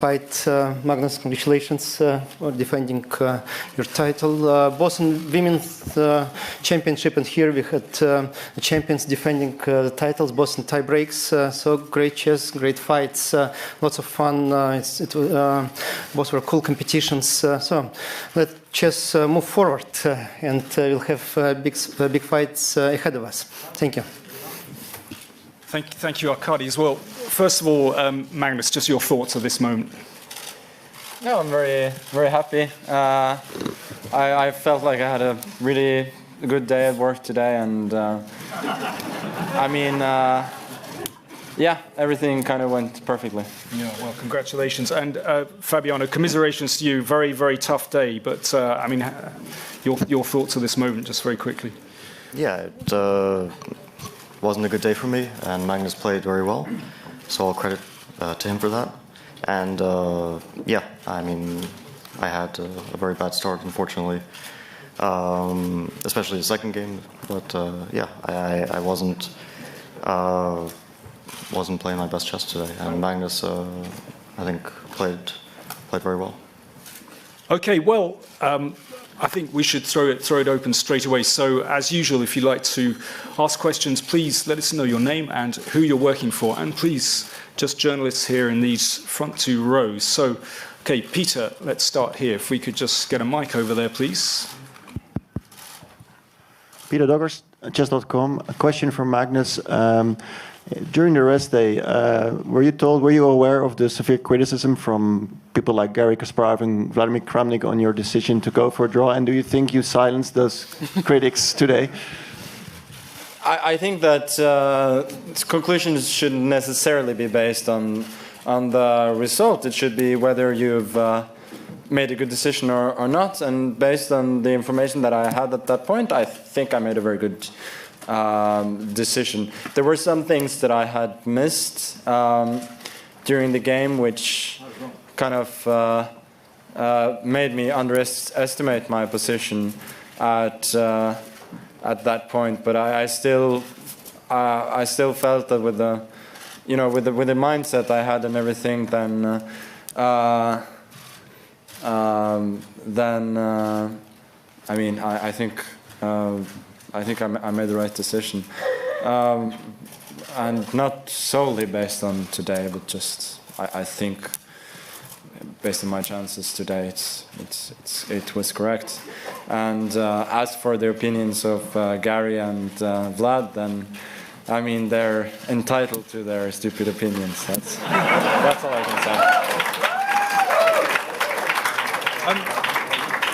Fight, Magnus, congratulations for defending your title. Both in women's championship and here we had the champions defending the titles, both in tie breaks. So great chess, great fights, lots of fun. Both were cool competitions. So let chess move forward and we'll have big fights ahead of us. Thank you. Thank you, Arkady, as well. First of all, Magnus, just your thoughts of this moment. No, I'm very happy. I felt like I had a really good day at work today, and yeah, everything kind of went perfectly. Yeah, well, congratulations. And Fabiano, commiserations to you. Very, very tough day, but your thoughts of this moment, just very quickly. Yeah, it wasn't a good day for me, and Magnus played very well, so all credit to him for that. And yeah, I had a very bad start, unfortunately, especially the second game. But yeah, I wasn't playing my best chess today, and Magnus, I think, played very well. Okay, well. I think we should throw it open straight away. So, as usual, if you'd like to ask questions, please let us know your name and who you're working for. And please, just journalists here in these front two rows. So, okay, Peter, let's start here. If we could just get a mic over there, please. Peter Doggers, chess.com. A question for Magnus. During the rest day, were you aware of the severe criticism from people like Garry Kasparov and Vladimir Kramnik on your decision to go for a draw? And do you think you silenced those critics today? I think that conclusions shouldn't necessarily be based on the result. It should be whether you've made a good decision or not. And based on the information that I had at that point, I think I made a very good decision. There were some things that I had missed during the game, which kind of made me underestimate my position at that point. But I still felt that with the mindset I had and everything, then I think I made the right decision, and not solely based on today, but just I think based on my chances today, it was correct. And as for the opinions of Garry and Vlad, then they're entitled to their stupid opinions. That's all I can say.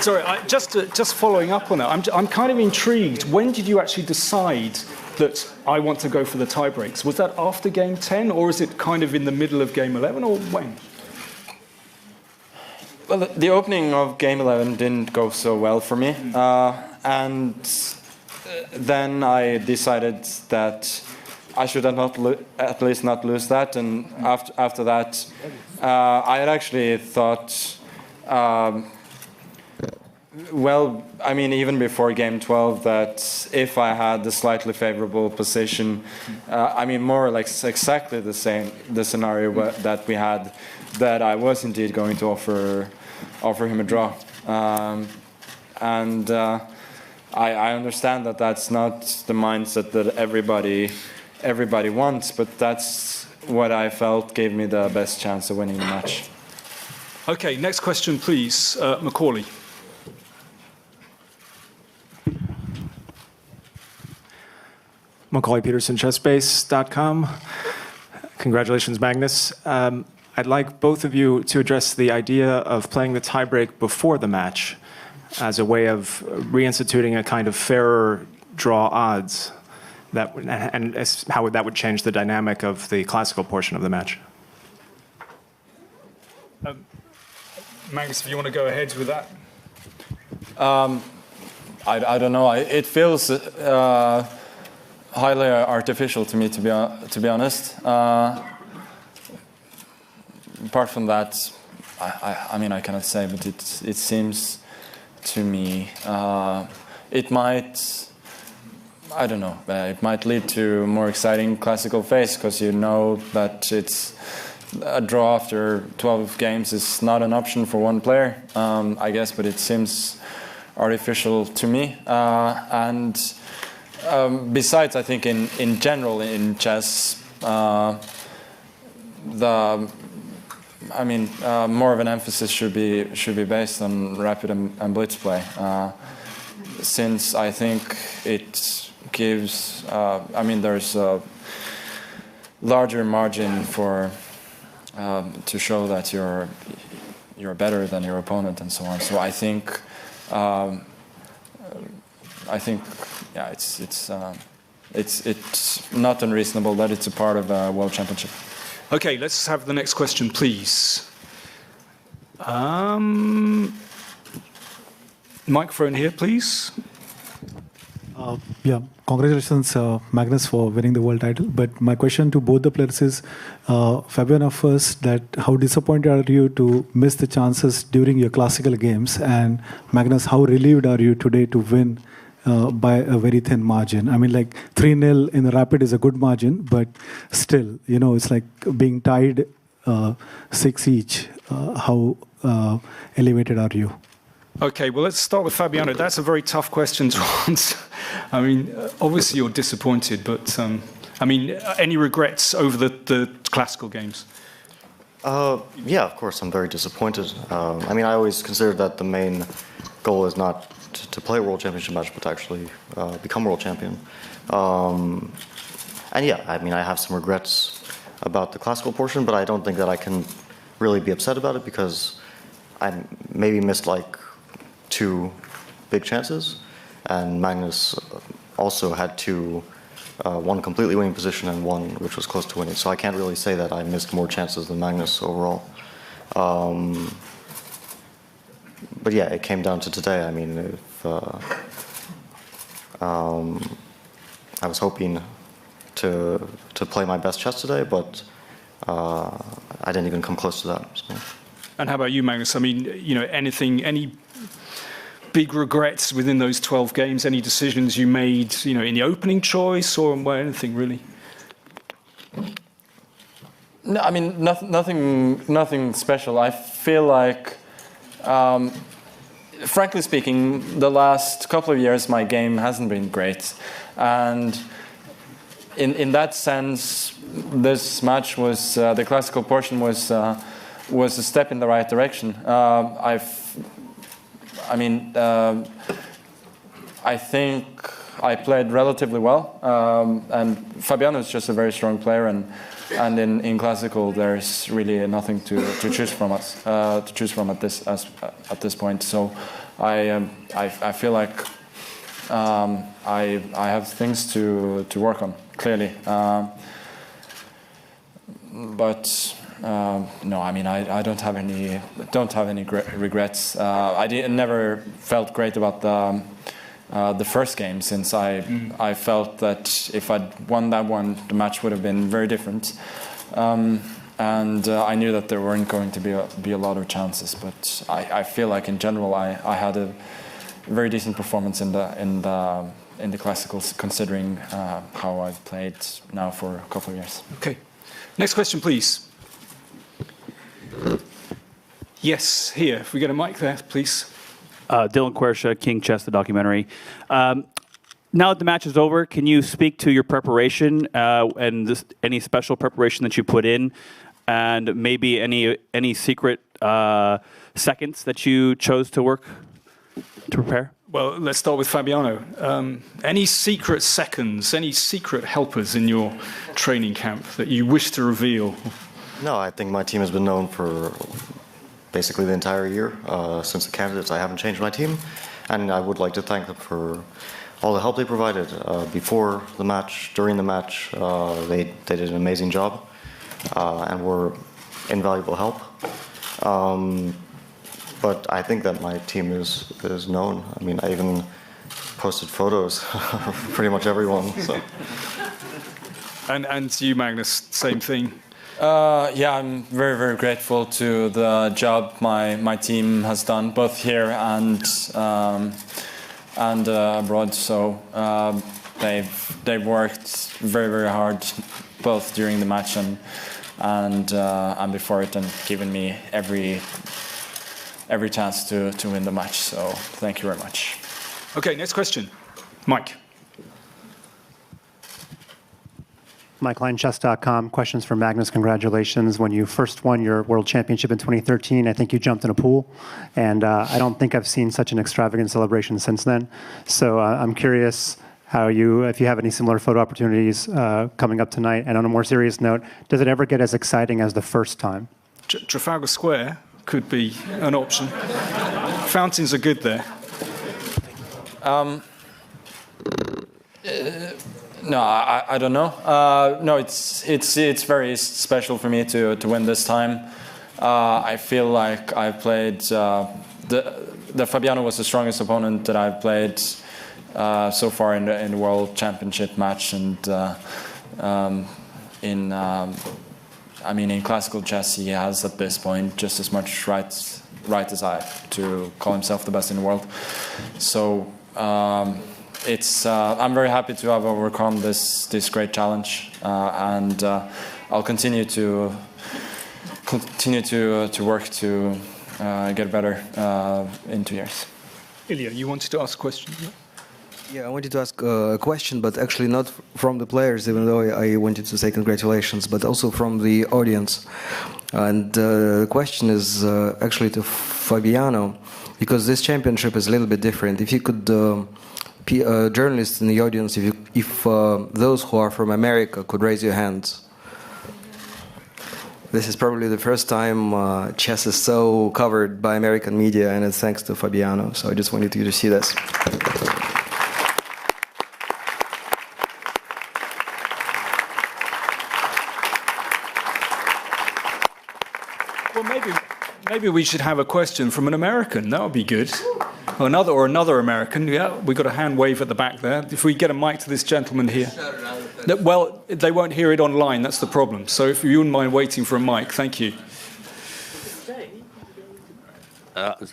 Sorry, just following up on that, I'm kind of intrigued. When did you actually decide that I want to go for the tie breaks? Was that after game 10, or is it kind of in the middle of game 11, or when? Well, the opening of game 11 didn't go so well for me, and then I decided that I should at least not lose that. And after that, I had actually thought. Well, even before game 12, that if I had the slightly favorable position, more or less exactly the scenario that we had, that I was indeed going to offer him a draw. And I understand that that's not the mindset that everybody wants, but that's what I felt gave me the best chance of winning the match. Okay, next question, please, Macaulay. Macaulay Peterson, chessbase.com. Congratulations, Magnus. I'd like both of you to address the idea of playing the tiebreak before the match as a way of reinstituting a kind of fairer draw odds, and how that would change the dynamic of the classical portion of the match. Magnus, if you want to go ahead with that. I don't know. It feels highly artificial to me, to be honest. Apart from that, I cannot say, but it seems to me it might. I don't know. It might lead to a more exciting classical phase, because you know that it's a draw after 12 games is not an option for one player, I guess, but it seems artificial to me. And besides, I think in general in chess, more of an emphasis should be based on rapid and blitz play, since I think it gives. There's a larger margin for to show that you're better than your opponent and so on. So I think it's not unreasonable that it's a part of a world championship. Okay, let's have the next question, please. Microphone here, please. Congratulations, Magnus, for winning the world title. But my question to both the players is, Fabiano first, that how disappointed are you to miss the chances during your classical games? And Magnus, how relieved are you today to win by a very thin margin? I mean, like 3-0 in the Rapid is a good margin, but still, it's like being tied 6 each. How elevated are you? Okay, well, let's start with Fabiano. That's a very tough question to answer. I mean, obviously you're disappointed, but any regrets over the classical games? Yeah, of course, I'm very disappointed. I always considered that the main goal is not to play a world championship match, but to actually become world champion. I have some regrets about the classical portion, but I don't think that I can really be upset about it because I maybe missed like 2 big chances, and Magnus also had 2, one completely winning position and one which was close to winning. So I can't really say that I missed more chances than Magnus overall. But yeah, it came down to today. I mean, if, I was hoping to play my best chess today, but I didn't even come close to that. So. And how about you, Magnus? I mean, any big regrets within those 12 games? Any decisions you made, in the opening choice or anything really? No, I mean, nothing special. I feel like, frankly speaking, the last couple of years my game hasn't been great, and in that sense, this match was the classical portion was a step in the right direction. I think I played relatively well, and Fabiano is just a very strong player, and in classical there's really nothing to choose from at this point. So I feel like I have things to work on, clearly, but. No, I mean I don't have any regrets. I never felt great about the first game, since I felt that if I'd won that one, the match would have been very different, and I knew that there weren't going to be a lot of chances. But I feel like in general I had a very decent performance in the classicals, considering how I've played now for a couple of years. Okay, next question, please. Yes, here. If we get a mic there, please. Dylan Quersha, King Chess, the documentary. Now that the match is over, can you speak to your preparation and any special preparation that you put in, and maybe any secret seconds that you chose to prepare? Well, let's start with Fabiano. Any secret seconds, any secret helpers in your training camp that you wish to reveal? No, I think my team has been known for basically the entire year. Since the candidates, I haven't changed my team, and I would like to thank them for all the help they provided before the match, during the match. They did an amazing job and were invaluable help. But I think that my team is known. I mean, I even posted photos of pretty much everyone. So. And you, Magnus, same thing. Yeah, I'm very, very grateful to the job my team has done, both here and abroad. So they've worked very, very hard, both during the match and and before it, and given me every chance to win the match. So thank you very much. Okay, next question. Mike. MikeLineChess.com. Questions for Magnus. Congratulations. When you first won your World Championship in 2013, I think you jumped in a pool. And I don't think I've seen such an extravagant celebration since then. So I'm curious if you have any similar photo opportunities coming up tonight. And on a more serious note, does it ever get as exciting as the first time? Trafalgar Square could be an option. Fountains are good there. No, I don't know. No, it's very special for me to win this time. I feel like I played the Fabiano was the strongest opponent that I've played so far in the World Championship match, and in classical chess he has at this point just as much right as I to call himself the best in the world. So. I'm very happy to have overcome this great challenge, and I'll continue to work to get better in 2 years. Ilya, you wanted to ask a question? Yeah, I wanted to ask a question, but actually not from the players, even though I wanted to say congratulations, but also from the audience. And the question is actually to Fabiano, because this championship is a little bit different. If you could, journalists in the audience, if those who are from America could raise your hands. This is probably the first time chess is so covered by American media, and it's thanks to Fabiano. So I just wanted you to see this. Well, maybe we should have a question from an American. That would be good. Or another American. Yeah, we got a hand wave at the back there. If we get a mic to this gentleman here. Well, they won't hear it online. That's the problem. So if you wouldn't mind waiting for a mic, thank you.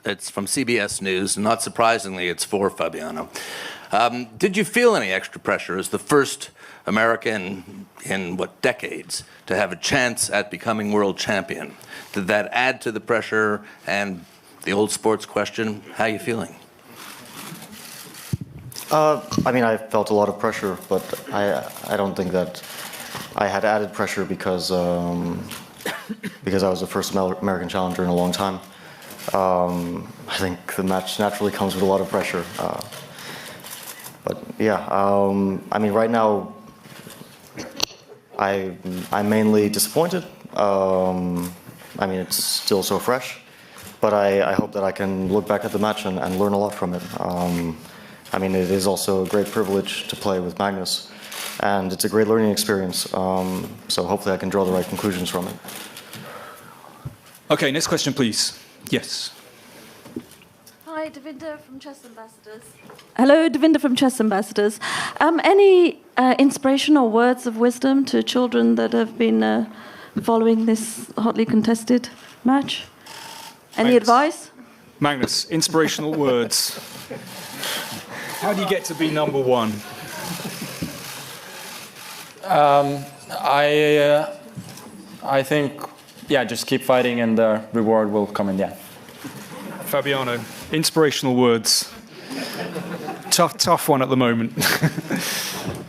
It's from CBS News. Not surprisingly, it's for Fabiano. Did you feel any extra pressure as the first American in decades to have a chance at becoming world champion? Did that add to the pressure? And the old sports question, how are you feeling? I felt a lot of pressure, but I don't think that I had added pressure because I was the first American challenger in a long time. I think the match naturally comes with a lot of pressure. But yeah, right now I'm mainly disappointed. It's still so fresh. But I hope that I can look back at the match and learn a lot from it. It is also a great privilege to play with Magnus, and it's a great learning experience. So hopefully I can draw the right conclusions from it. Okay, next question, please. Yes. Hi, Devinda from Chess Ambassadors. Hello, Devinda from Chess Ambassadors. Any inspirational words of wisdom to children that have been following this hotly contested match? Any advice? Magnus, inspirational words. How do you get to be number one? I think, just keep fighting and the reward will come in the end. Fabiano, inspirational words. Tough one at the moment.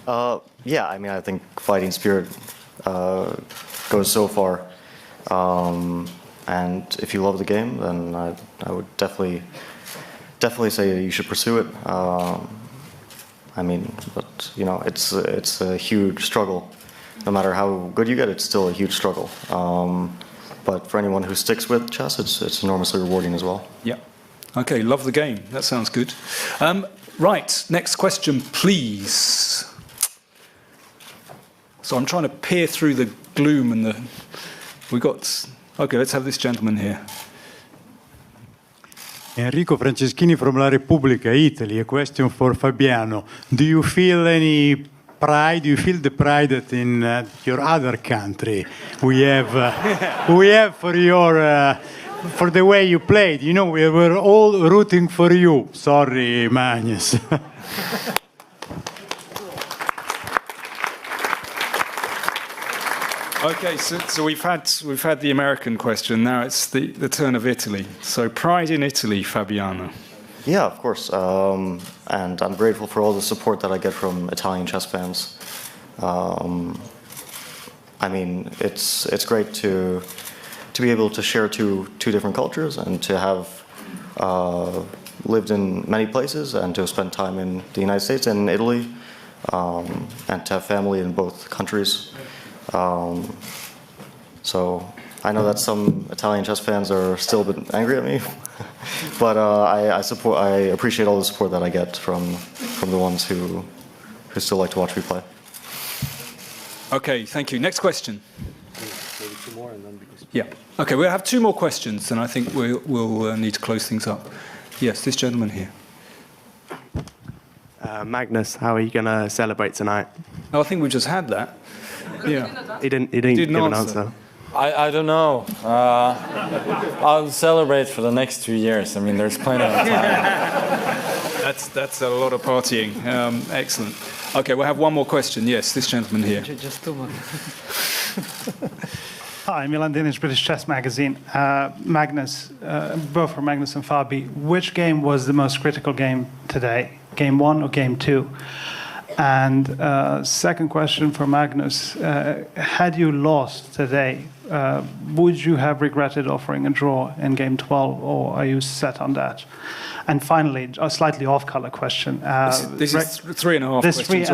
I think fighting spirit goes so far. And if you love the game, then I would definitely say you should pursue it. It's a huge struggle. No matter how good you get, it's still a huge struggle. But for anyone who sticks with chess, it's enormously rewarding as well. Yeah. Okay, love the game. That sounds good. Right, next question, please. So I'm trying to peer through the gloom and okay, let's have this gentleman here. Enrico Franceschini from La Repubblica, Italy. A question for Fabiano. Do you feel any pride? Do you feel the pride that in your other country we have for the way you played? We were all rooting for you. Sorry, Magnus. Okay, so we've had the American question. Now it's the turn of Italy. So pride in Italy, Fabiano. Yeah, of course. And I'm grateful for all the support that I get from Italian chess fans. I mean, it's great to be able to share two different cultures and to have lived in many places and to spend time in the United States and Italy, and to have family in both countries. So I know that some Italian chess fans are still a bit angry at me, but I appreciate all the support that I get from the ones who still like to watch me play. Okay, thank you. Next question. Maybe two more and then yeah. Okay, we'll have two more questions, and I think we'll need to close things up. Yes, this gentleman here. Magnus, how are you going to celebrate tonight? Oh, I think we just had that. Yeah. He didn't give an answer. I don't know. I'll celebrate for the next 2 years. I mean, there's plenty of time. That's a lot of partying. Excellent. Okay, we'll have one more question. Yes, this gentleman here. Just the one. Hi, Milan Dinic, British Chess Magazine. Magnus, both for Magnus and Fabi, which game was the most critical game today? Game 1 or Game 2? And second question for Magnus, had you lost today, would you have regretted offering a draw in Game 12, or are you set on that? And finally, a slightly off-color question. This is 3.5 this questions.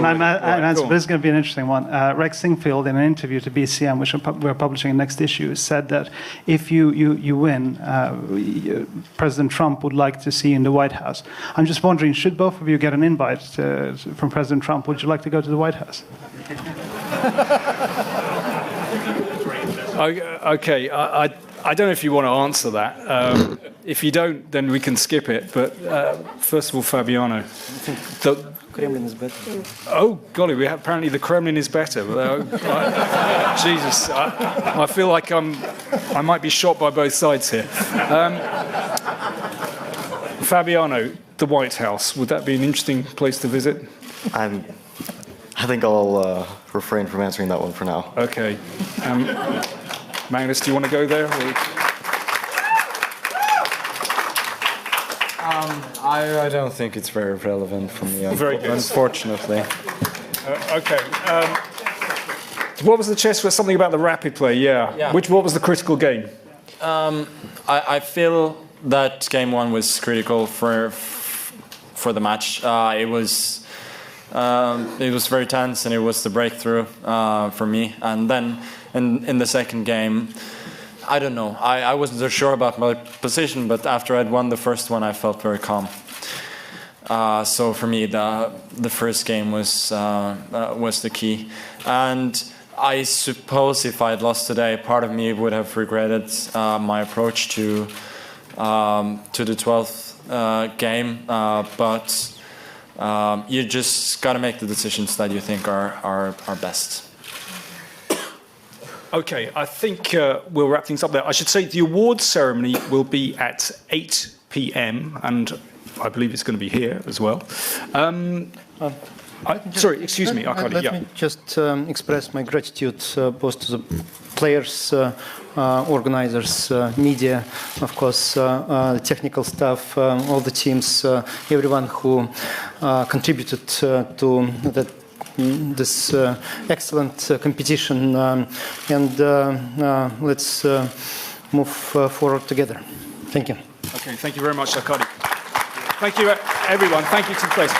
This is going to be an interesting one. Rex Singfield, in an interview to BCM, which we're publishing in next issue, said that if you win, President Trump would like to see you in the White House. I'm just wondering, should both of you get an invite from President Trump? Would you like to go to the White House? Okay, I don't know if you want to answer that. If you don't, then we can skip it. But first of all, Fabiano. The Kremlin is better. Oh, golly, apparently the Kremlin is better. Jesus, I feel like I might be shot by both sides here. Fabiano, the White House, would that be an interesting place to visit? I think I'll refrain from answering that one for now. Okay. Magnus, do you want to go there? I don't think it's very relevant for me, unfortunately. Okay. What was the chess? Was something about the rapid play? Yeah. What was the critical game? I feel that Game 1 was critical for the match. It was very tense, and it was the breakthrough for me. And then in the second game, I don't know. I wasn't so sure about my position, but after I'd won the first one, I felt very calm. So for me, the first game was the key. And I suppose if I had lost today, part of me would have regretted my approach to the 12th game. But you just got to make the decisions that you think are best. Okay, I think we'll wrap things up there. I should say the awards ceremony will be at 8 p.m. and I believe it's going to be here as well. Sorry, excuse me, Arkady. Let me just express my gratitude both to the players, organizers, media, of course, the technical staff, all the teams, everyone who contributed to this excellent competition, and let's move forward together. Thank you. Okay, thank you very much, Arkady. Thank you, everyone. Thank you to the place.